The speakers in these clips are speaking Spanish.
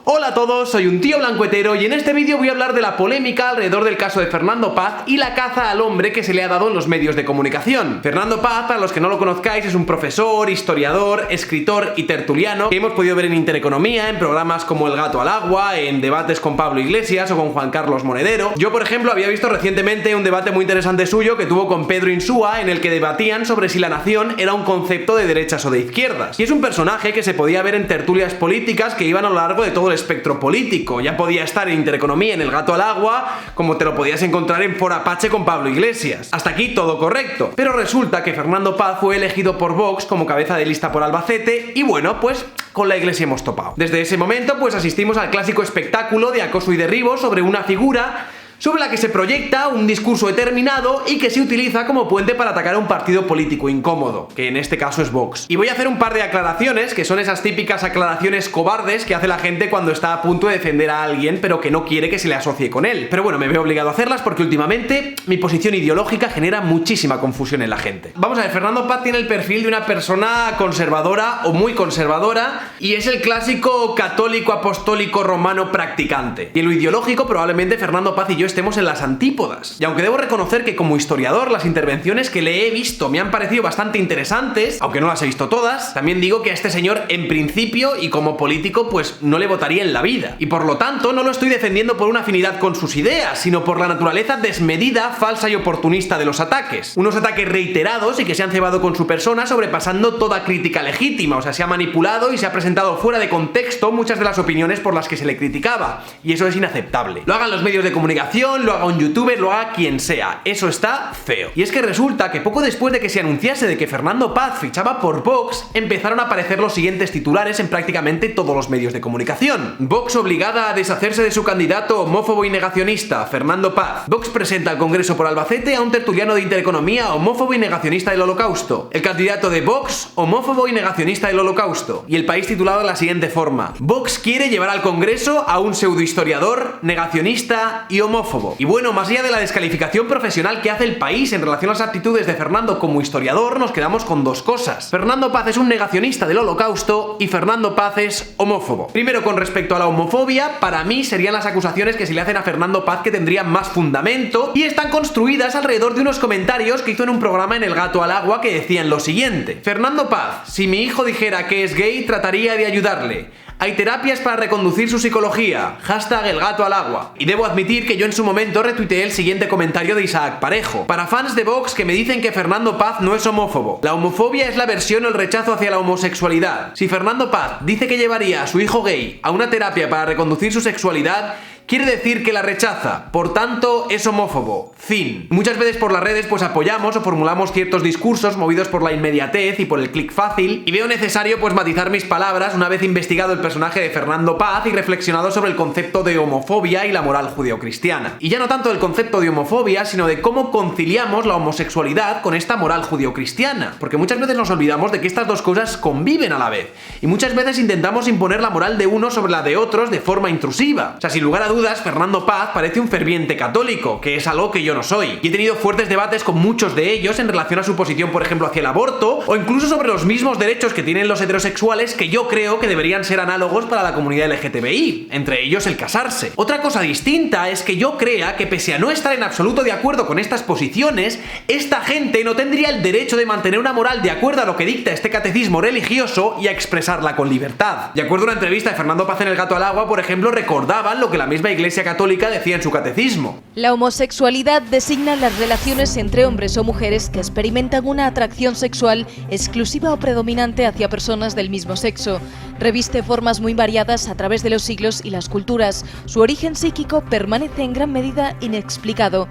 Hola a todos, soy un tío blancuetero y en este vídeo voy a hablar de la polémica alrededor del caso de Fernando Paz y la caza al hombre que se le ha dado en los medios de comunicación. Fernando Paz, para los que no lo conozcáis, es un profesor, historiador, escritor y tertuliano que hemos podido ver en Intereconomía, en programas como El Gato al Agua, en debates con Pablo Iglesias o con Juan Carlos Monedero. Yo, por ejemplo, había visto recientemente un debate muy interesante suyo que tuvo con Pedro Insúa, en el que debatían sobre si la nación era un concepto de derechas o de izquierdas. Y es un personaje que se podía ver en tertulias políticas que iban a lo largo de todo el espectro político. Ya podía estar en Intereconomía, en El Gato al Agua, como te lo podías encontrar en Fora Apache con Pablo Iglesias. Hasta aquí todo correcto. Pero resulta que Fernando Paz fue elegido por Vox como cabeza de lista por Albacete y bueno, pues con la Iglesia hemos topado. Desde ese momento pues asistimos al clásico espectáculo de acoso y derribo sobre una figura sobre la que se proyecta un discurso determinado y que se utiliza como puente para atacar a un partido político incómodo, que en este caso es Vox. Y voy a hacer un par de aclaraciones, que son esas típicas aclaraciones cobardes que hace la gente cuando está a punto de defender a alguien, pero que no quiere que se le asocie con él. Pero bueno, me veo obligado a hacerlas porque últimamente mi posición ideológica genera muchísima confusión en la gente. Vamos a ver, Fernando Paz tiene el perfil de una persona conservadora o muy conservadora y es el clásico católico apostólico romano practicante. Y en lo ideológico probablemente Fernando Paz y yo estemos en las antípodas. Y aunque debo reconocer que como historiador las intervenciones que le he visto me han parecido bastante interesantes, aunque no las he visto todas, también digo que a este señor en principio y como político pues no le votaría en la vida. Y por lo tanto no lo estoy defendiendo por una afinidad con sus ideas, sino por la naturaleza desmedida, falsa y oportunista de los ataques. Unos ataques reiterados y que se han cebado con su persona sobrepasando toda crítica legítima, o sea, se ha manipulado y se ha presentado fuera de contexto muchas de las opiniones por las que se le criticaba. Y eso es inaceptable. Lo hagan los medios de comunicación, lo haga un youtuber, lo haga quien sea. Eso está feo. Y es que resulta que poco después de que se anunciase de que Fernando Paz fichaba por Vox, empezaron a aparecer los siguientes titulares en prácticamente todos los medios de comunicación. Vox obligada a deshacerse de su candidato homófobo y negacionista, Fernando Paz. Vox presenta al Congreso por Albacete a un tertuliano de Intereconomía homófobo y negacionista del Holocausto. El candidato de Vox, homófobo y negacionista del Holocausto. Y El País titulado de la siguiente forma: Vox quiere llevar al Congreso a un pseudohistoriador, negacionista y homófobo. Y bueno, más allá de la descalificación profesional que hace El País en relación a las aptitudes de Fernando como historiador, nos quedamos con dos cosas. Fernando Paz es un negacionista del Holocausto y Fernando Paz es homófobo. Primero, con respecto a la homofobia, para mí serían las acusaciones que se le hacen a Fernando Paz que tendrían más fundamento y están construidas alrededor de unos comentarios que hizo en un programa en El Gato al Agua que decían lo siguiente: Fernando Paz, si mi hijo dijera que es gay, trataría de ayudarle. Hay terapias para reconducir su psicología. Hashtag El Gato al Agua. Y debo admitir que yo en su momento retuiteé el siguiente comentario de Isaac Parejo: para fans de Vox que me dicen que Fernando Paz no es homófobo. La homofobia es la aversión o el rechazo hacia la homosexualidad. Si Fernando Paz dice que llevaría a su hijo gay a una terapia para reconducir su sexualidad, quiere decir que la rechaza, por tanto es homófobo. Fin. Muchas veces por las redes pues apoyamos o formulamos ciertos discursos movidos por la inmediatez y por el clic fácil, y veo necesario pues matizar mis palabras una vez investigado el personaje de Fernando Paz y reflexionado sobre el concepto de homofobia y la moral judeocristiana. Y ya no tanto del concepto de homofobia, sino de cómo conciliamos la homosexualidad con esta moral judeocristiana, porque muchas veces nos olvidamos de que estas dos cosas conviven a la vez, y muchas veces intentamos imponer la moral de unos sobre la de otros de forma intrusiva. O sea, sin lugar a dudas, Fernando Paz parece un ferviente católico, que es algo que yo no soy, y he tenido fuertes debates con muchos de ellos en relación a su posición, por ejemplo, hacia el aborto, o incluso sobre los mismos derechos que tienen los heterosexuales, que yo creo que deberían ser análogos para la comunidad LGTBI, entre ellos el casarse. Otra cosa distinta es que yo crea que pese a no estar en absoluto de acuerdo con estas posiciones, esta gente no tendría el derecho de mantener una moral de acuerdo a lo que dicta este catecismo religioso y a expresarla con libertad. De acuerdo a una entrevista de Fernando Paz en El Gato al Agua, por ejemplo, recordaban lo que la misma Iglesia Católica decía en su catecismo: la homosexualidad designa las relaciones entre hombres o mujeres que experimentan una atracción sexual exclusiva o predominante hacia personas del mismo sexo. Reviste formas muy variadas a través de los siglos y las culturas. Su origen psíquico permanece en gran medida inexplicado.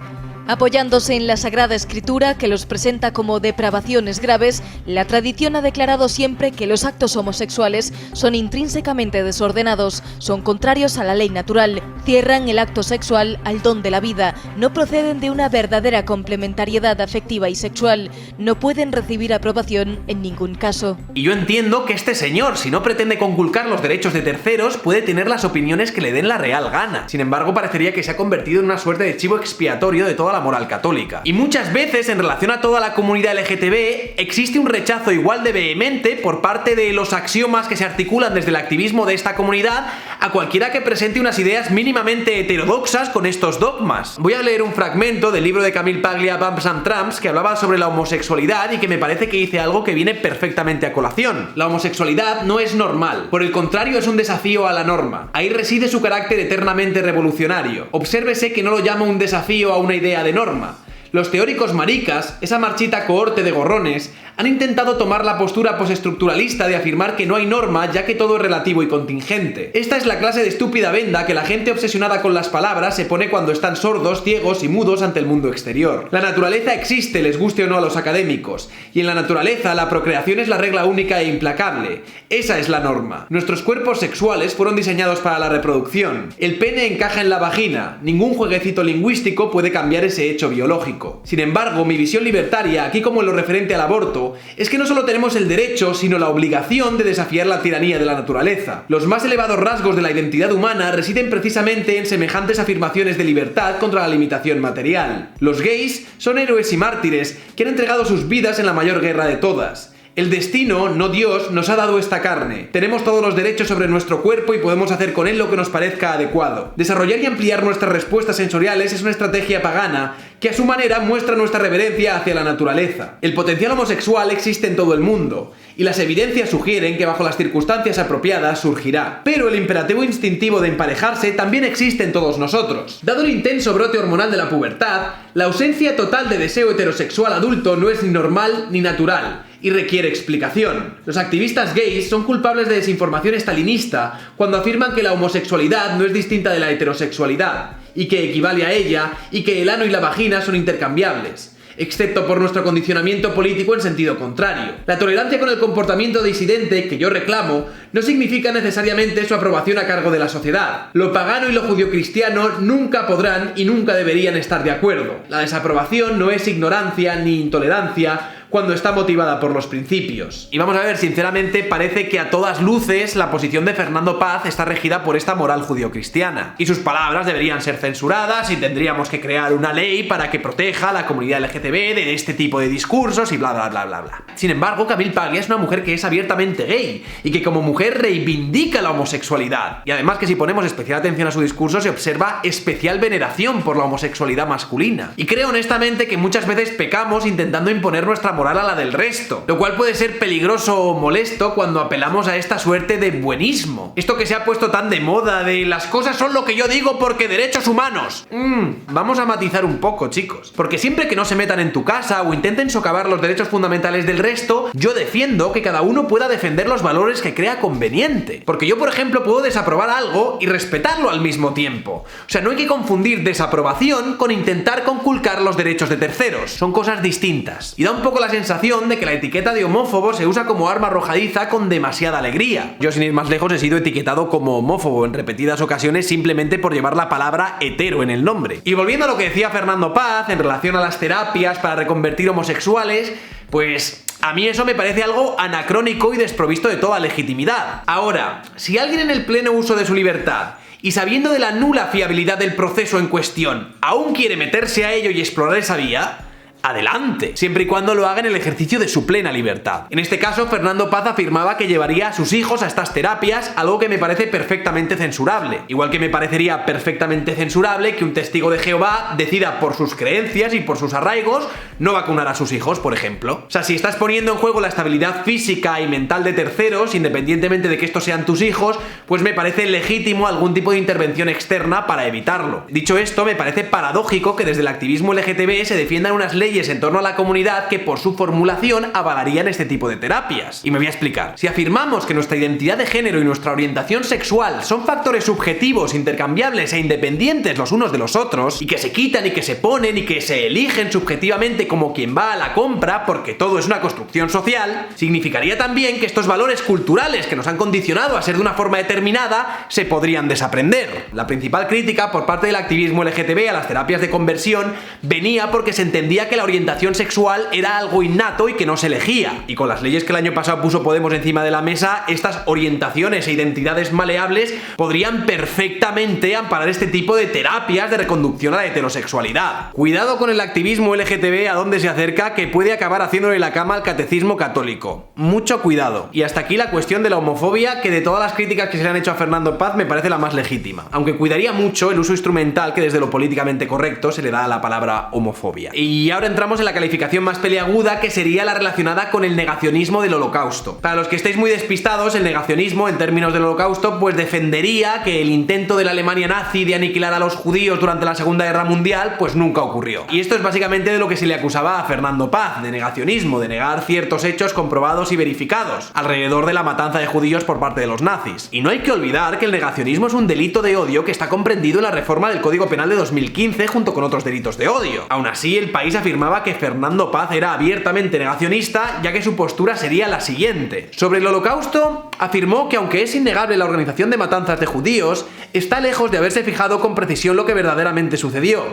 Apoyándose en la Sagrada Escritura, que los presenta como depravaciones graves, la tradición ha declarado siempre que los actos homosexuales son intrínsecamente desordenados, son contrarios a la ley natural, cierran el acto sexual al don de la vida, no proceden de una verdadera complementariedad afectiva y sexual, no pueden recibir aprobación en ningún caso. Y yo entiendo que este señor, si no pretende conculcar los derechos de terceros, puede tener las opiniones que le den la real gana. Sin embargo, parecería que se ha convertido en una suerte de chivo expiatorio de todas toda la moral católica. Y muchas veces en relación a toda la comunidad LGTB existe un rechazo igual de vehemente por parte de los axiomas que se articulan desde el activismo de esta comunidad a cualquiera que presente unas ideas mínimamente heterodoxas con estos dogmas. Voy a leer un fragmento del libro de Camille Paglia, Bumps and Tramps, que hablaba sobre la homosexualidad y que me parece que dice algo que viene perfectamente a colación. La homosexualidad no es normal, por el contrario es un desafío a la norma. Ahí reside su carácter eternamente revolucionario. Obsérvese que no lo llamo un desafío a una idea de norma. Los teóricos maricas, esa marchita cohorte de gorrones, han intentado tomar la postura postestructuralista de afirmar que no hay norma ya que todo es relativo y contingente. Esta es la clase de estúpida venda que la gente obsesionada con las palabras se pone cuando están sordos, ciegos y mudos ante el mundo exterior. La naturaleza existe, les guste o no a los académicos, y en la naturaleza la procreación es la regla única e implacable. Esa es la norma. Nuestros cuerpos sexuales fueron diseñados para la reproducción. El pene encaja en la vagina. Ningún jueguecito lingüístico puede cambiar ese hecho biológico. Sin embargo, mi visión libertaria, aquí como en lo referente al aborto, es que no solo tenemos el derecho, sino la obligación de desafiar la tiranía de la naturaleza. Los más elevados rasgos de la identidad humana residen precisamente en semejantes afirmaciones de libertad contra la limitación material. Los gays son héroes y mártires que han entregado sus vidas en la mayor guerra de todas. El destino, no Dios, nos ha dado esta carne. Tenemos todos los derechos sobre nuestro cuerpo y podemos hacer con él lo que nos parezca adecuado. Desarrollar y ampliar nuestras respuestas sensoriales es una estrategia pagana que a su manera muestra nuestra reverencia hacia la naturaleza. El potencial homosexual existe en todo el mundo, y las evidencias sugieren que bajo las circunstancias apropiadas surgirá. Pero el imperativo instintivo de emparejarse también existe en todos nosotros. Dado el intenso brote hormonal de la pubertad, la ausencia total de deseo heterosexual adulto no es ni normal ni natural, y requiere explicación. Los activistas gays son culpables de desinformación estalinista cuando afirman que la homosexualidad no es distinta de la heterosexualidad, y que equivale a ella, y que el ano y la vagina son intercambiables, excepto por nuestro condicionamiento político en sentido contrario. La tolerancia con el comportamiento disidente que yo reclamo no significa necesariamente su aprobación a cargo de la sociedad. Lo pagano y lo judio-cristiano nunca podrán y nunca deberían estar de acuerdo. La desaprobación no es ignorancia ni intolerancia cuando está motivada por los principios. Y vamos a ver, sinceramente, parece que a todas luces la posición de Fernando Paz está regida por esta moral judio-cristiana. Y sus palabras deberían ser censuradas y tendríamos que crear una ley para que proteja a la comunidad LGTB de este tipo de discursos y bla bla bla bla bla. Sin embargo, Camille Paglia es una mujer que es abiertamente gay y que como mujer reivindica la homosexualidad. Y además que si ponemos especial atención a su discurso se observa especial veneración por la homosexualidad masculina. Y creo honestamente que muchas veces pecamos intentando imponer nuestra moral a la del resto, lo cual puede ser peligroso o molesto cuando apelamos a esta suerte de buenismo. Esto que se ha puesto tan de moda de las cosas son lo que yo digo porque derechos humanos. Vamos a matizar un poco, chicos, porque siempre que no se metan en tu casa o intenten socavar los derechos fundamentales del resto, yo defiendo que cada uno pueda defender los valores que crea conveniente. Porque yo, por ejemplo, puedo desaprobar algo y respetarlo al mismo tiempo. O sea, no hay que confundir desaprobación con intentar conculcar los derechos de terceros. Son cosas distintas. Y da un poco la sensación de que la etiqueta de homófobo se usa como arma arrojadiza con demasiada alegría. Yo, sin ir más lejos, he sido etiquetado como homófobo en repetidas ocasiones simplemente por llevar la palabra hetero en el nombre. Y volviendo a lo que decía Fernando Paz en relación a las terapias para reconvertir homosexuales, pues a mí eso me parece algo anacrónico y desprovisto de toda legitimidad. Ahora, si alguien en el pleno uso de su libertad y sabiendo de la nula fiabilidad del proceso en cuestión aún quiere meterse a ello y explorar esa vía, adelante, siempre y cuando lo haga en el ejercicio de su plena libertad. En este caso, Fernando Paz afirmaba que llevaría a sus hijos a estas terapias, algo que me parece perfectamente censurable. Igual que me parecería perfectamente censurable que un testigo de Jehová decida por sus creencias y por sus arraigos no vacunar a sus hijos, por ejemplo. O sea, si estás poniendo en juego la estabilidad física y mental de terceros, independientemente de que estos sean tus hijos, pues me parece legítimo algún tipo de intervención externa para evitarlo. Dicho esto, me parece paradójico que desde el activismo LGTB se defiendan unas leyes en torno a la comunidad que por su formulación avalarían este tipo de terapias. Y me voy a explicar. Si afirmamos que nuestra identidad de género y nuestra orientación sexual son factores subjetivos, intercambiables e independientes los unos de los otros, y que se quitan y que se ponen y que se eligen subjetivamente como quien va a la compra porque todo es una construcción social, significaría también que estos valores culturales que nos han condicionado a ser de una forma determinada se podrían desaprender. La principal crítica por parte del activismo LGTB a las terapias de conversión venía porque se entendía que la orientación sexual era algo innato y que no se elegía. Y con las leyes que el año pasado puso Podemos encima de la mesa, estas orientaciones e identidades maleables podrían perfectamente amparar este tipo de terapias de reconducción a la heterosexualidad. Cuidado con el activismo LGTB a donde se acerca, que puede acabar haciéndole la cama al catecismo católico. Mucho cuidado. Y hasta aquí la cuestión de la homofobia, que de todas las críticas que se le han hecho a Fernando Paz me parece la más legítima. Aunque cuidaría mucho el uso instrumental que desde lo políticamente correcto se le da a la palabra homofobia. Y ahora entramos en la calificación más peliaguda, que sería la relacionada con el negacionismo del Holocausto. Para los que estéis muy despistados, el negacionismo en términos del Holocausto pues defendería que el intento de la Alemania nazi de aniquilar a los judíos durante la Segunda Guerra Mundial pues nunca ocurrió. Y esto es básicamente de lo que se le acusaba a Fernando Paz, de negacionismo, de negar ciertos hechos comprobados y verificados alrededor de la matanza de judíos por parte de los nazis. Y no hay que olvidar que el negacionismo es un delito de odio que está comprendido en la reforma del Código Penal de 2015 junto con otros delitos de odio. Aún así, el País afirmaba que Fernando Paz era abiertamente negacionista, ya que su postura sería la siguiente. Sobre el Holocausto, afirmó que aunque es innegable la organización de matanzas de judíos, está lejos de haberse fijado con precisión lo que verdaderamente sucedió,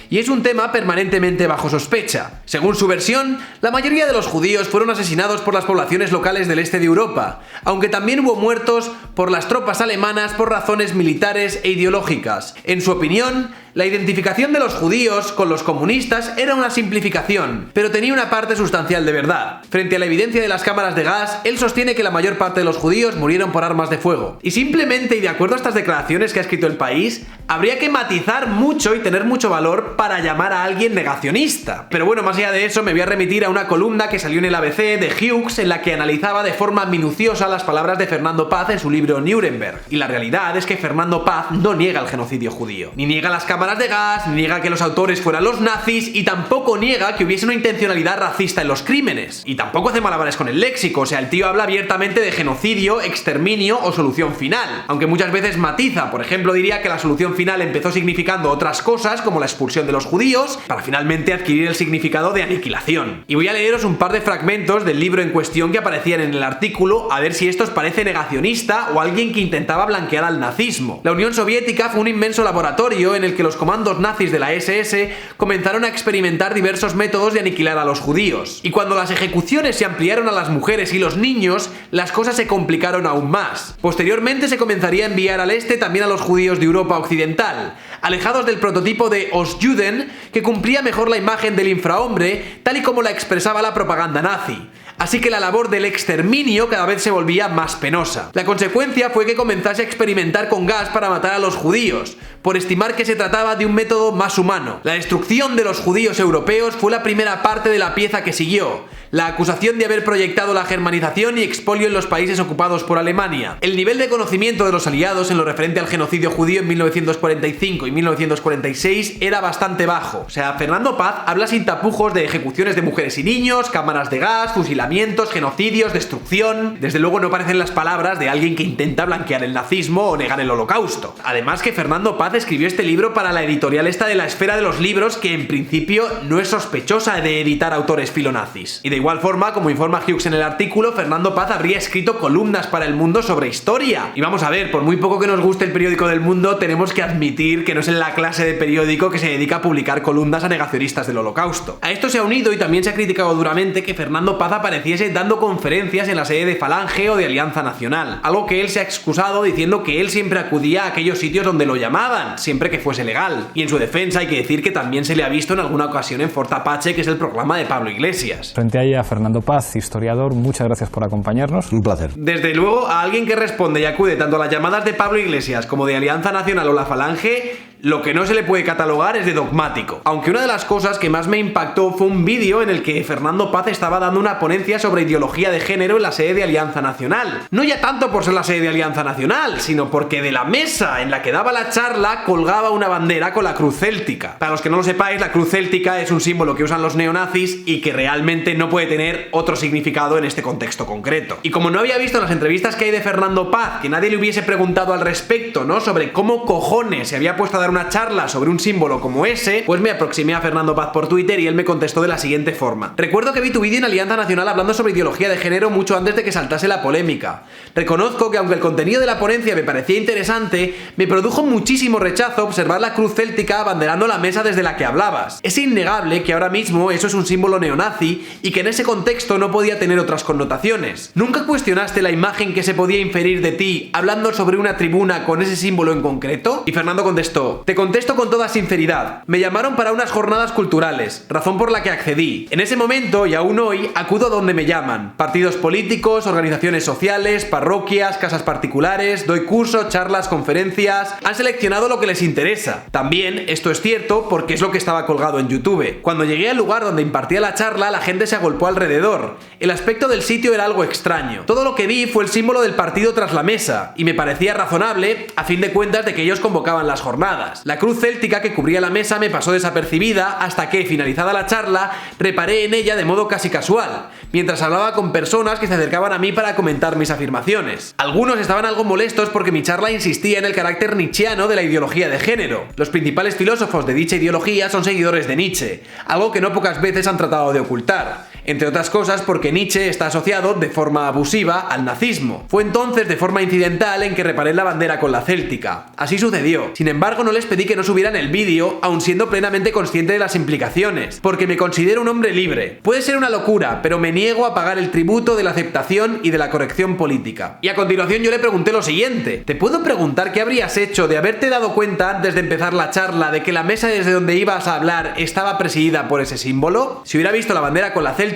y es un tema permanentemente bajo sospecha. Según su versión, la mayoría de los judíos fueron asesinados por las poblaciones locales del este de Europa, aunque también hubo muertos por las tropas alemanas por razones militares e ideológicas. En su opinión, la identificación de los judíos con los comunistas era una simplificación, pero tenía una parte sustancial de verdad. Frente a la evidencia de las cámaras de gas, él sostiene que la mayor parte de los judíos murieron por armas de fuego. Y simplemente, y de acuerdo a estas declaraciones que ha escrito El País, habría que matizar mucho y tener mucho valor para llamar a alguien negacionista. Pero bueno, más allá de eso, me voy a remitir a una columna que salió en el ABC de Hughes, en la que analizaba de forma minuciosa las palabras de Fernando Paz en su libro Nuremberg. Y la realidad es que Fernando Paz no niega el genocidio judío, ni niega las cámaras de gas, ni niega que los autores fueran los nazis, y tampoco niega que hubiese una intencionalidad racista en los crímenes. Y tampoco hace malabares con el léxico, o sea, el tío habla abiertamente de genocidio, exterminio o solución final, aunque muchas veces matiza. Por ejemplo, diría que la solución final empezó significando otras cosas, como la expulsión de los judíos, para finalmente adquirir el significado de aniquilación. Y voy a leeros un par de fragmentos del libro en cuestión que aparecían en el artículo, a ver si esto os parece negacionista o alguien que intentaba blanquear al nazismo. La Unión Soviética fue un inmenso laboratorio en el que los comandos nazis de la SS comenzaron a experimentar diversos métodos de aniquilar a los judíos. Y cuando las ejecuciones se ampliaron a las mujeres y los niños, las cosas se complicaron aún más. Posteriormente se comenzaría a enviar al este también a los judíos de Europa occidental, alejados del prototipo de Ostjuden, que cumplía mejor la imagen del infrahombre, tal y como la expresaba la propaganda nazi. Así que la labor del exterminio cada vez se volvía más penosa. La consecuencia fue que comenzase a experimentar con gas para matar a los judíos, por estimar que se trataba de un método más humano. La destrucción de los judíos europeos fue la primera parte de la pieza que siguió: la acusación de haber proyectado la germanización y expolio en los países ocupados por Alemania. El nivel de conocimiento de los aliados en lo referente al genocidio judío en 1945 y 1946 era bastante bajo. O sea, Fernando Paz habla sin tapujos de ejecuciones de mujeres y niños, cámaras de gas, fusilamientos, genocidios, destrucción. Desde luego no parecen las palabras de alguien que intenta blanquear el nazismo o negar el Holocausto. Además que Fernando Paz escribió este libro para la editorial esta de la Esfera de los Libros, que en principio no es sospechosa de editar autores filonazis. Y de igual forma, como informa Hughes en el artículo, Fernando Paz habría escrito columnas para El Mundo sobre historia. Y vamos a ver, por muy poco que nos guste el periódico del Mundo, tenemos que admitir que no es en la clase de periódico que se dedica a publicar columnas a negacionistas del Holocausto. A esto se ha unido, y también se ha criticado duramente, que Fernando Paz apareciese dando conferencias en la sede de Falange o de Alianza Nacional, algo que él se ha excusado diciendo que él siempre acudía a aquellos sitios donde lo llamaban, siempre que fuese legal. Y en su defensa hay que decir que también se le ha visto en alguna ocasión en Fort Apache, que es el programa de Pablo Iglesias. Frente a ella, Fernando Paz, historiador, muchas gracias por acompañarnos. Un placer. Desde luego, a alguien que responde y acude tanto a las llamadas de Pablo Iglesias como de Alianza Nacional o la Falange, lo que no se le puede catalogar es de dogmático. Aunque una de las cosas que más me impactó fue un vídeo en el que Fernando Paz estaba dando una ponencia sobre ideología de género en la sede de Alianza Nacional. No ya tanto por ser la sede de Alianza Nacional, sino porque de la mesa en la que daba la charla colgaba una bandera con la cruz céltica. Para los que no lo sepáis, la cruz céltica es un símbolo que usan los neonazis y que realmente no puede tener otro significado en este contexto concreto. Y como no había visto en las entrevistas que hay de Fernando Paz que nadie le hubiese preguntado al respecto, ¿no?, sobre cómo cojones se había puesto a dar una charla sobre un símbolo como ese, pues me aproximé a Fernando Paz por Twitter y él me contestó de la siguiente forma. Recuerdo que vi tu vídeo en Alianza Nacional hablando sobre ideología de género mucho antes de que saltase la polémica. Reconozco que aunque el contenido de la ponencia me parecía interesante, me produjo muchísimo rechazo observar la cruz céltica abanderando la mesa desde la que hablabas. Es innegable que ahora mismo eso es un símbolo neonazi y que en ese contexto no podía tener otras connotaciones. ¿Nunca cuestionaste la imagen que se podía inferir de ti hablando sobre una tribuna con ese símbolo en concreto? Y Fernando contestó: te contesto con toda sinceridad. Me llamaron para unas jornadas culturales, razón por la que accedí. En ese momento y aún hoy acudo donde me llaman. Partidos políticos, organizaciones sociales, parroquias, casas particulares, doy cursos, charlas, conferencias. Han seleccionado lo que les interesa. También esto es cierto porque es lo que estaba colgado en YouTube. Cuando llegué al lugar donde impartía la charla, la gente se agolpó alrededor. El aspecto del sitio era algo extraño. Todo lo que vi fue el símbolo del partido tras la mesa, y me parecía razonable, a fin de cuentas, de que ellos convocaban las jornadas. La cruz céltica que cubría la mesa me pasó desapercibida hasta que, finalizada la charla, reparé en ella de modo casi casual, mientras hablaba con personas que se acercaban a mí para comentar mis afirmaciones. Algunos estaban algo molestos porque mi charla insistía en el carácter nietzscheano de la ideología de género. Los principales filósofos de dicha ideología son seguidores de Nietzsche, algo que no pocas veces han tratado de ocultar. Entre otras cosas porque Nietzsche está asociado de forma abusiva al nazismo. Fue entonces de forma incidental en que reparé la bandera con la céltica. Así sucedió. Sin embargo, no les pedí que no subieran el vídeo, aun siendo plenamente consciente de las implicaciones, porque me considero un hombre libre. Puede ser una locura, pero me niego a pagar el tributo de la aceptación y de la corrección política. Y a continuación yo le pregunté lo siguiente: ¿te puedo preguntar qué habrías hecho de haberte dado cuenta antes de empezar la charla de que la mesa desde donde ibas a hablar estaba presidida por ese símbolo? Si hubiera visto la bandera con la céltica,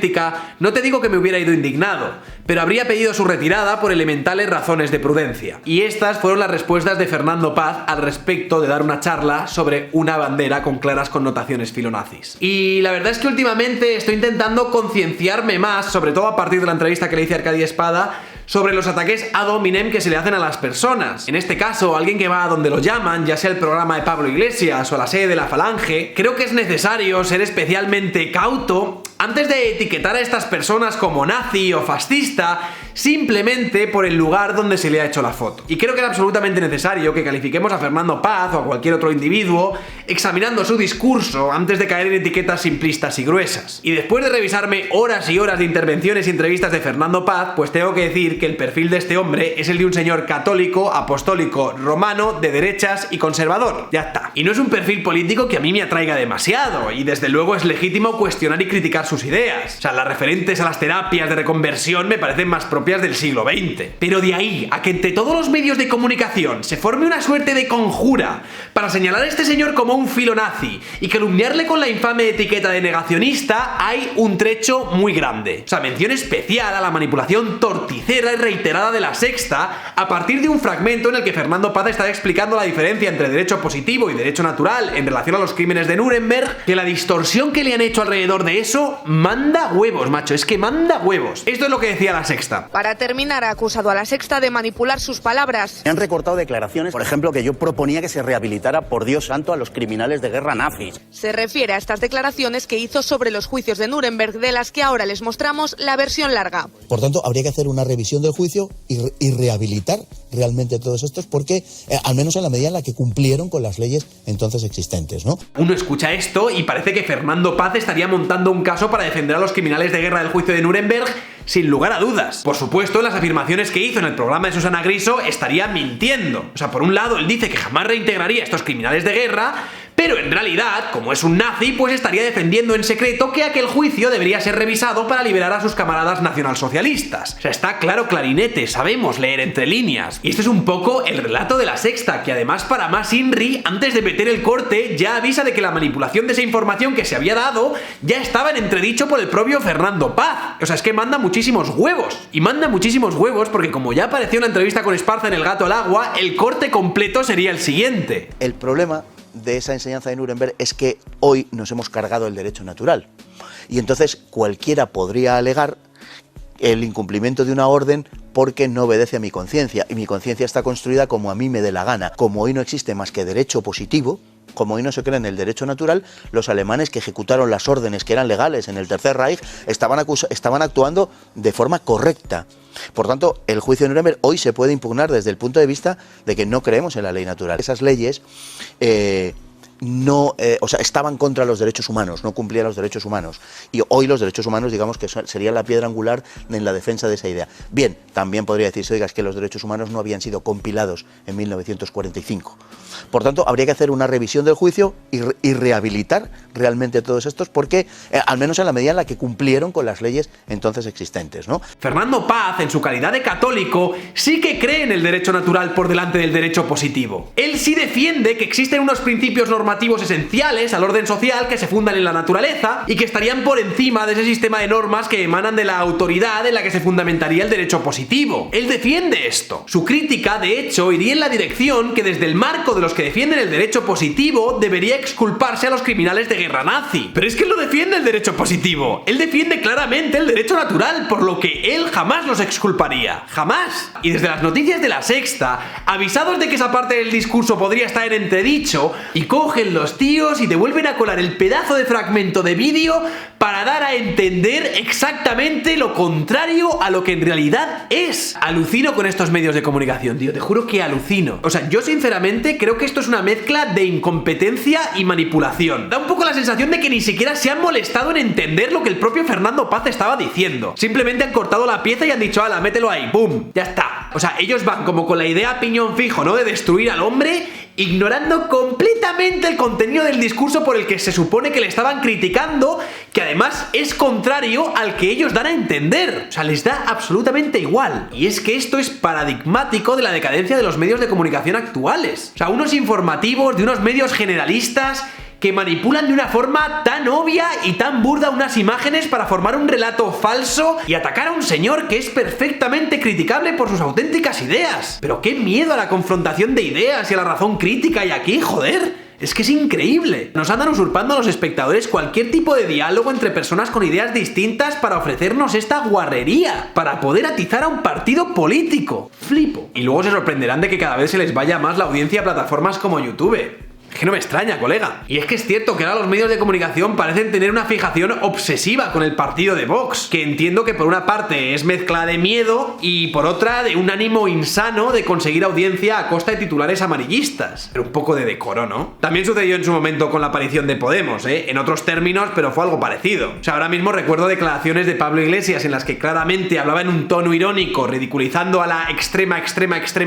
no te digo que me hubiera ido indignado, pero habría pedido su retirada por elementales razones de prudencia. Y estas fueron las respuestas de Fernando Paz al respecto de dar una charla sobre una bandera con claras connotaciones filonazis. Y la verdad es que últimamente estoy intentando concienciarme más, sobre todo a partir de la entrevista que le hice a Arcadia Espada, sobre los ataques ad hominem que se le hacen a las personas. En este caso, alguien que va a donde lo llaman, ya sea el programa de Pablo Iglesias o la sede de la Falange, creo que es necesario ser especialmente cauto antes de etiquetar a estas personas como nazi o fascista simplemente por el lugar donde se le ha hecho la foto. Y creo que era absolutamente necesario que califiquemos a Fernando Paz o a cualquier otro individuo examinando su discurso antes de caer en etiquetas simplistas y gruesas. Y después de revisarme horas y horas de intervenciones y entrevistas de Fernando Paz, pues tengo que decir que el perfil de este hombre es el de un señor católico, apostólico, romano, de derechas y conservador. Ya está. Y no es un perfil político que a mí me atraiga demasiado, y desde luego es legítimo cuestionar y criticar sus ideas. O sea, las referentes a las terapias de reconversión me parecen más propias del siglo XX. Pero de ahí a que entre todos los medios de comunicación se forme una suerte de conjura para señalar a este señor como un filonazi y calumniarle con la infame etiqueta de negacionista, hay un trecho muy grande. O sea, mención especial a la manipulación torticera y reiterada de La Sexta a partir de un fragmento en el que Fernando Paz está explicando la diferencia entre derecho positivo y derecho natural en relación a los crímenes de Nuremberg, que la distorsión que le han hecho alrededor de eso manda huevos, macho, es que manda huevos. Esto es lo que decía La Sexta. Para terminar, ha acusado a La Sexta de manipular sus palabras. Me han recortado declaraciones, por ejemplo, que yo proponía que se rehabilitara, por Dios santo, a los criminales de guerra nazis. Se refiere a estas declaraciones que hizo sobre los juicios de Nuremberg, de las que ahora les mostramos la versión larga. Por tanto, habría que hacer una revisión del juicio y rehabilitar realmente todos estos, porque al menos en la medida en la que cumplieron con las leyes entonces existentes, ¿no? Uno escucha esto y parece que Fernando Paz estaría montando un caso para defender a los criminales de guerra del juicio de Nuremberg, sin lugar a dudas. Por supuesto, en las afirmaciones que hizo en el programa de Susana Griso estaría mintiendo. O sea, por un lado, él dice que jamás reintegraría a estos criminales de guerra, pero en realidad, como es un nazi, pues estaría defendiendo en secreto que aquel juicio debería ser revisado para liberar a sus camaradas nacionalsocialistas. O sea, está claro clarinete, sabemos leer entre líneas. Y este es un poco el relato de La Sexta, que además, para más Inri, antes de meter el corte, ya avisa de que la manipulación de esa información que se había dado ya estaba en entredicho por el propio Fernando Paz. O sea, es que manda muchísimos huevos. Y manda muchísimos huevos porque, como ya apareció en la entrevista con Esparza en El Gato al Agua, el corte completo sería el siguiente. El problema de esa enseñanza de Nuremberg es que hoy nos hemos cargado el derecho natural. Y entonces cualquiera podría alegar el incumplimiento de una orden porque no obedece a mi conciencia. Y mi conciencia está construida como a mí me dé la gana. Como hoy no existe más que derecho positivo, como hoy no se cree en el derecho natural, los alemanes que ejecutaron las órdenes que eran legales en el Tercer Reich estaban actuando de forma correcta. Por tanto, el juicio de Nuremberg hoy se puede impugnar desde el punto de vista de que no creemos en la ley natural. Esas leyes estaban contra los derechos humanos, no cumplían los derechos humanos. Y hoy los derechos humanos, digamos que serían la piedra angular en la defensa de esa idea. Bien, también podría decirse, oiga, es que los derechos humanos no habían sido compilados en 1945. Por tanto, habría que hacer una revisión del juicio y rehabilitar realmente todos estos, porque al menos en la medida en la que cumplieron con las leyes entonces existentes, ¿no? Fernando Paz, en su calidad de católico, sí que cree en el derecho natural por delante del derecho positivo. Él sí defiende que existen unos principios normativos esenciales al orden social que se fundan en la naturaleza y que estarían por encima de ese sistema de normas que emanan de la autoridad en la que se fundamentaría el derecho positivo. Él defiende esto. Su crítica, de hecho, iría en la dirección que desde el marco de los que defienden el derecho positivo debería exculparse a los criminales de guerra nazi. Pero es que él no defiende el derecho positivo. Él defiende claramente el derecho natural, por lo que él jamás los exculparía. ¡Jamás! Y desde las noticias de La Sexta, avisados de que esa parte del discurso podría estar en entredicho, y cogen los tíos y te vuelven a colar el pedazo de fragmento de vídeo para dar a entender exactamente lo contrario a lo que en realidad es. Alucino con estos medios de comunicación, tío, te juro que alucino. O sea, yo sinceramente creo que esto es una mezcla de incompetencia y manipulación. Da un poco la sensación de que ni siquiera se han molestado en entender lo que el propio Fernando Paz estaba diciendo. Simplemente han cortado la pieza y han dicho, ala, mételo ahí, ¡boom! Ya está. O sea, ellos van como con la idea piñón fijo, ¿no? De destruir al hombre, ignorando completamente el contenido del discurso por el que se supone que le estaban criticando, que además es contrario al que ellos dan a entender. O sea, les da absolutamente igual. Y es que esto es paradigmático de la decadencia de los medios de comunicación actuales. O sea, unos informativos de unos medios generalistas que manipulan de una forma tan obvia y tan burda unas imágenes para formar un relato falso y atacar a un señor que es perfectamente criticable por sus auténticas ideas. Pero qué miedo a la confrontación de ideas y a la razón crítica hay aquí, joder. Es que es increíble. Nos andan usurpando a los espectadores cualquier tipo de diálogo entre personas con ideas distintas para ofrecernos esta guarrería, para poder atizar a un partido político. Flipo. Y luego se sorprenderán de que cada vez se les vaya más la audiencia a plataformas como YouTube. Es que no me extraña, colega. Y es que es cierto que ahora los medios de comunicación parecen tener una fijación obsesiva con el partido de Vox, que entiendo que por una parte es mezcla de miedo y por otra de un ánimo insano de conseguir audiencia a costa de titulares amarillistas. Pero un poco de decoro, ¿no? También sucedió en su momento con la aparición de Podemos, en otros términos, pero fue algo parecido. O sea, ahora mismo recuerdo declaraciones de Pablo Iglesias en las que claramente hablaba en un tono irónico, ridiculizando a la extrema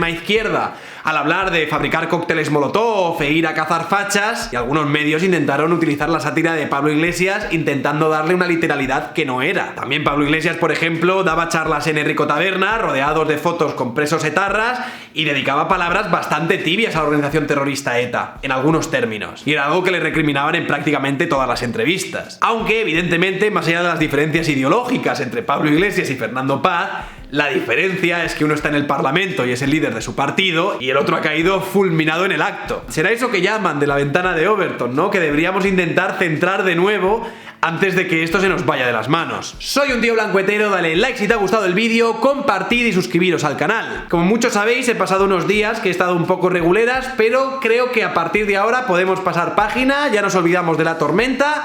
izquierda, al hablar de fabricar cócteles molotov e ir a cazar fachas, y algunos medios intentaron utilizar la sátira de Pablo Iglesias intentando darle una literalidad que no era. También Pablo Iglesias, por ejemplo, daba charlas en Enrico Taberna, rodeados de fotos con presos etarras, y dedicaba palabras bastante tibias a la organización terrorista ETA, en algunos términos. Y era algo que le recriminaban en prácticamente todas las entrevistas. Aunque, evidentemente, más allá de las diferencias ideológicas entre Pablo Iglesias y Fernando Paz, la diferencia es que uno está en el Parlamento y es el líder de su partido y el otro ha caído fulminado en el acto. Será eso que llaman de la ventana de Overton, ¿no? Que deberíamos intentar centrar de nuevo antes de que esto se nos vaya de las manos. Soy un tío blancuetero, dale like si te ha gustado el vídeo, compartid y suscribiros al canal. Como muchos sabéis, he pasado unos días que he estado un poco reguleras, pero creo que a partir de ahora podemos pasar página, ya nos olvidamos de la tormenta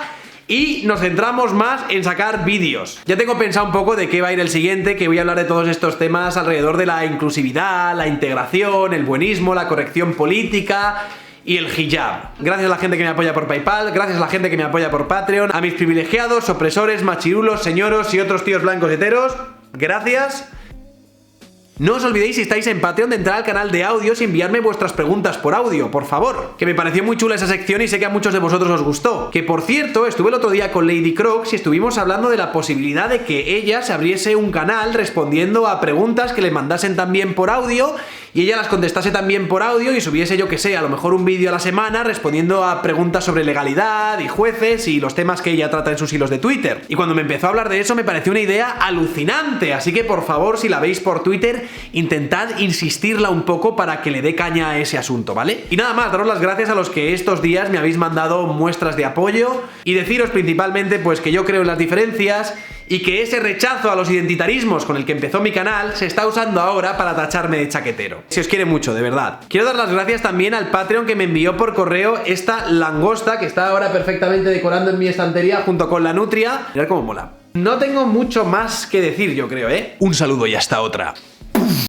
y nos centramos más en sacar vídeos. Ya tengo pensado un poco de qué va a ir el siguiente, que voy a hablar de todos estos temas alrededor de la inclusividad, la integración, el buenismo, la corrección política y el hijab. Gracias a la gente que me apoya por PayPal, gracias a la gente que me apoya por Patreon, a mis privilegiados, opresores, machirulos, señoros y otros tíos blancos heteros, gracias. No os olvidéis, si estáis en Patreon, de entrar al canal de audios y enviarme vuestras preguntas por audio, por favor. Que me pareció muy chula esa sección y sé que a muchos de vosotros os gustó. Que por cierto, estuve el otro día con Lady Crocs y estuvimos hablando de la posibilidad de que ella se abriese un canal respondiendo a preguntas que le mandasen también por audio y ella las contestase también por audio y subiese, yo que sé, a lo mejor un vídeo a la semana respondiendo a preguntas sobre legalidad y jueces y los temas que ella trata en sus hilos de Twitter. Y cuando me empezó a hablar de eso me pareció una idea alucinante, así que por favor, si la veis por Twitter, intentad insistirla un poco para que le dé caña a ese asunto, ¿vale? Y nada más, daros las gracias a los que estos días me habéis mandado muestras de apoyo y deciros principalmente pues que yo creo en las diferencias y que ese rechazo a los identitarismos con el que empezó mi canal se está usando ahora para tacharme de chaquetero. Se os quiere mucho, de verdad. Quiero dar las gracias también al Patreon que me envió por correo esta langosta que está ahora perfectamente decorando en mi estantería junto con la nutria. Mirad cómo mola. No tengo mucho más que decir, yo creo, ¿eh? Un saludo y hasta otra.